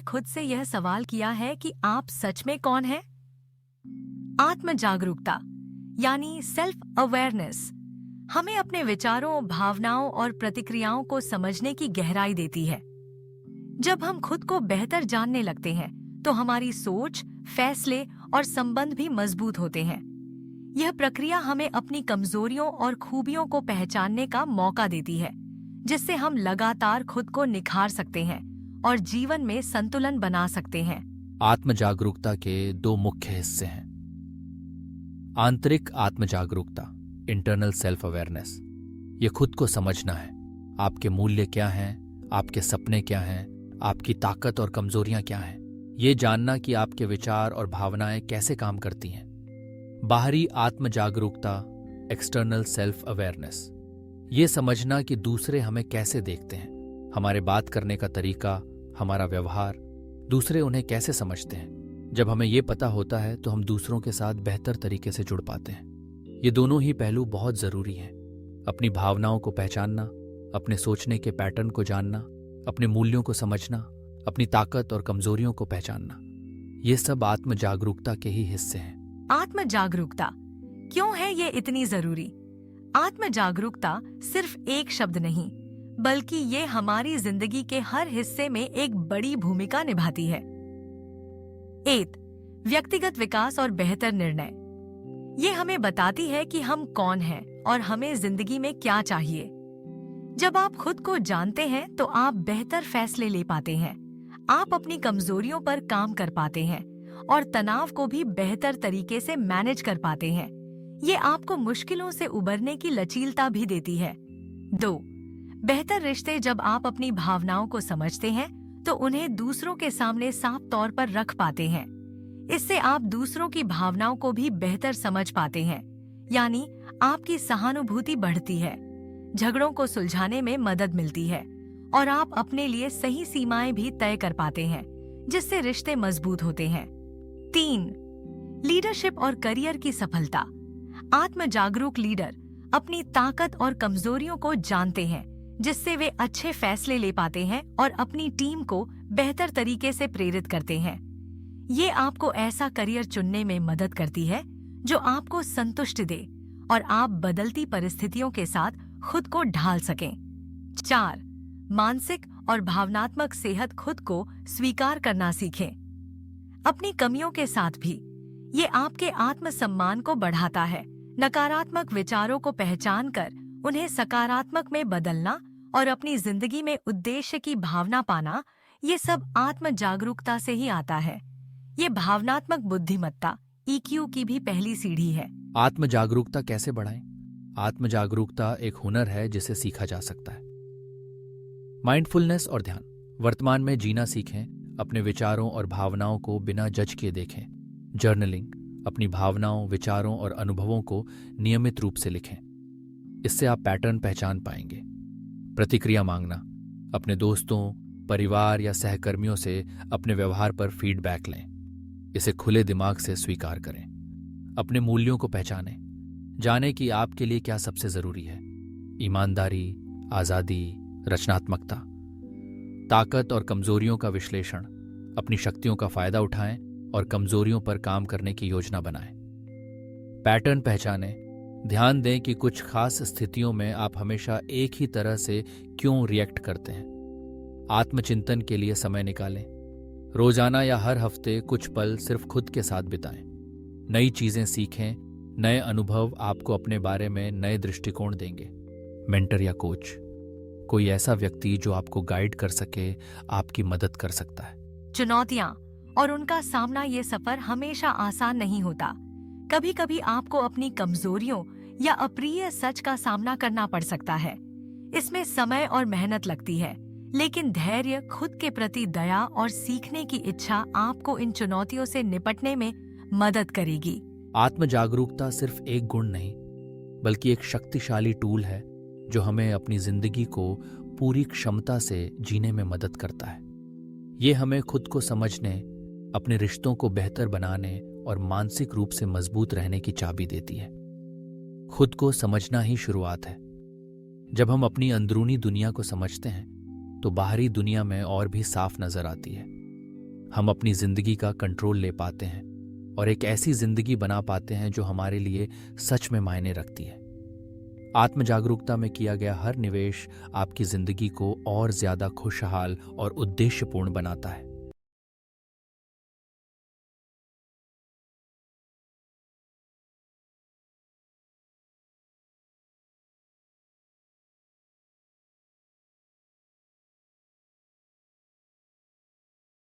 खुद से यह सवाल किया है कि आप सच में कौन हैं? आत्म जागरूकता यानी सेल्फ अवेयरनेस हमें अपने विचारों, भावनाओं और प्रतिक्रियाओं को समझने की गहराई देती है। जब हम खुद को बेहतर जानने लगते हैं, तो हमारी सोच, फैसले और संबंध भी मजबूत होते हैं। यह प्रक्रिया हमें अपनी कमजोरियों और खूबियों को पहचानने का मौका देती है, जिससे हम लगातार खुद को निखार सकते हैं और जीवन में संतुलन बना सकते हैं। आत्म जागरूकता के दो मुख्य हिस्से हैं। आंतरिक आत्म जागरूकता, इंटरनल सेल्फ अवेयरनेस। ये खुद को समझना है। आपके मूल्य क्या हैं, आपके सपने क्या हैं, आपकी ताकत और कमजोरियां क्या हैं। ये जानना कि आपके विचार और भावनाएं कैसे काम करती हैं। बाहरी आत्म जागरूकता, एक्सटर्नल सेल्फ अवेयरनेस। ये समझना कि दूसरे हमें कैसे देखते हैं, हमारे बात करने का तरीका, हमारा व्यवहार, दूसरे उन्हें कैसे समझते हैं। जब हमें ये पता होता है तो हम दूसरों के साथ बेहतर तरीके से जुड़ पाते हैं। ये दोनों ही पहलू बहुत जरूरी हैं। अपनी भावनाओं को पहचानना, अपने सोचने के पैटर्न को जानना, अपने मूल्यों को समझना, अपनी ताकत और कमजोरियों को पहचानना, ये सब आत्म जागरूकता के ही हिस्से हैं। आत्म जागरूकता क्यों है ये इतनी जरूरी? आत्म जागरूकता सिर्फ एक शब्द नहीं, बल्कि ये हमारी जिंदगी के हर हिस्से में एक बड़ी भूमिका निभाती है। 1. व्यक्तिगत विकास और बेहतर निर्णय। ये हमें बताती है कि हम कौन हैं और हमें जिंदगी में क्या चाहिए। जब आप खुद को जानते हैं तो आप बेहतर फैसले ले पाते हैं, आप अपनी कमजोरियों पर काम कर पाते हैं और तनाव को भी बेहतर तरीके से मैनेज कर पाते हैं। ये आपको मुश्किलों से उबरने की लचीलता भी देती है। 2. बेहतर रिश्ते। जब आप अपनी भावनाओं को समझते हैं तो उन्हें दूसरों के सामने साफ तौर पर रख पाते हैं। इससे आप दूसरों की भावनाओं को भी बेहतर समझ पाते हैं, यानी आपकी सहानुभूति बढ़ती है, झगड़ों को सुलझाने में मदद मिलती है और आप अपने लिए सही सीमाएं भी तय कर पाते हैं, जिससे रिश्ते मजबूत होते हैं। 3. लीडरशिप और करियर की सफलता। आत्म जागरूक लीडर अपनी ताकत और कमजोरियों को जानते हैं, जिससे वे अच्छे फैसले ले पाते हैं और अपनी टीम को बेहतर तरीके से प्रेरित करते हैं। ये आपको ऐसा करियर चुनने में मदद करती है जो आपको संतुष्टि दे और आप बदलती परिस्थितियों के साथ खुद को ढाल सकें। 4. मानसिक और भावनात्मक सेहत। खुद को स्वीकार करना सीखें, अपनी कमियों के साथ भी। ये आपके आत्मसम्मान को बढ़ाता है। नकारात्मक विचारों को पहचान कर उन्हें सकारात्मक में बदलना और अपनी जिंदगी में उद्देश्य की भावना पाना, ये सब आत्म जागरूकता से ही आता है। ये भावनात्मक बुद्धिमत्ता EQ की भी पहली सीढ़ी है। आत्म जागरूकता कैसे बढ़ाएं? आत्म जागरूकता एक हुनर है जिसे सीखा जा सकता है। माइंडफुलनेस और ध्यान। वर्तमान में जीना सीखें, अपने विचारों और भावनाओं को बिना जज किए देखें। जर्नलिंग। अपनी भावनाओं, विचारों और अनुभवों को नियमित रूप से लिखें। इससे आप पैटर्न पहचान पाएंगे। प्रतिक्रिया मांगना। अपने दोस्तों, परिवार या सहकर्मियों से अपने व्यवहार पर फीडबैक लें। इसे खुले दिमाग से स्वीकार करें। अपने मूल्यों को पहचानें। जानें कि आपके लिए क्या सबसे जरूरी है। ईमानदारी, आजादी, रचनात्मकता। ताकत और कमजोरियों का विश्लेषण। अपनी शक्तियों का फायदा उठाएं और कमजोरियों पर काम करने की योजना बनाएं। पैटर्न पहचानें। ध्यान दें कि कुछ खास स्थितियों में आप हमेशा एक ही तरह से क्यों रिएक्ट करते हैं। आत्मचिंतन के लिए समय निकालें। रोजाना या हर हफ्ते कुछ पल सिर्फ खुद के साथ बिताएं। नई चीजें सीखें। नए अनुभव आपको अपने बारे में नए दृष्टिकोण देंगे। मेंटर या कोच। कोई ऐसा व्यक्ति जो आपको गाइड कर सके, आपकी मदद कर सकता है। चुनौतियां और उनका सामना। ये सफर हमेशा आसान नहीं होता। कभी कभी आपको अपनी कमजोरियों या अप्रिय सच का सामना करना पड़ सकता है। इसमें समय और मेहनत लगती है, लेकिन धैर्य, खुद के प्रति दया और सीखने की इच्छा आपको इन चुनौतियों से निपटने में मदद करेगी। आत्म जागरूकता सिर्फ एक गुण नहीं, बल्कि एक शक्तिशाली टूल है जो हमें अपनी जिंदगी को पूरी क्षमता से जीने में मदद करता है। ये हमें खुद को समझने, अपने रिश्तों को बेहतर बनाने और मानसिक रूप से मजबूत रहने की चाबी देती है। खुद को समझना ही शुरुआत है। जब हम अपनी अंदरूनी दुनिया को समझते हैं तो बाहरी दुनिया में और भी साफ नजर आती है। हम अपनी जिंदगी का कंट्रोल ले पाते हैं और एक ऐसी जिंदगी बना पाते हैं जो हमारे लिए सच में मायने रखती है। आत्म जागरूकता में किया गया हर निवेश आपकी जिंदगी को और ज्यादा खुशहाल और उद्देश्यपूर्ण बनाता है।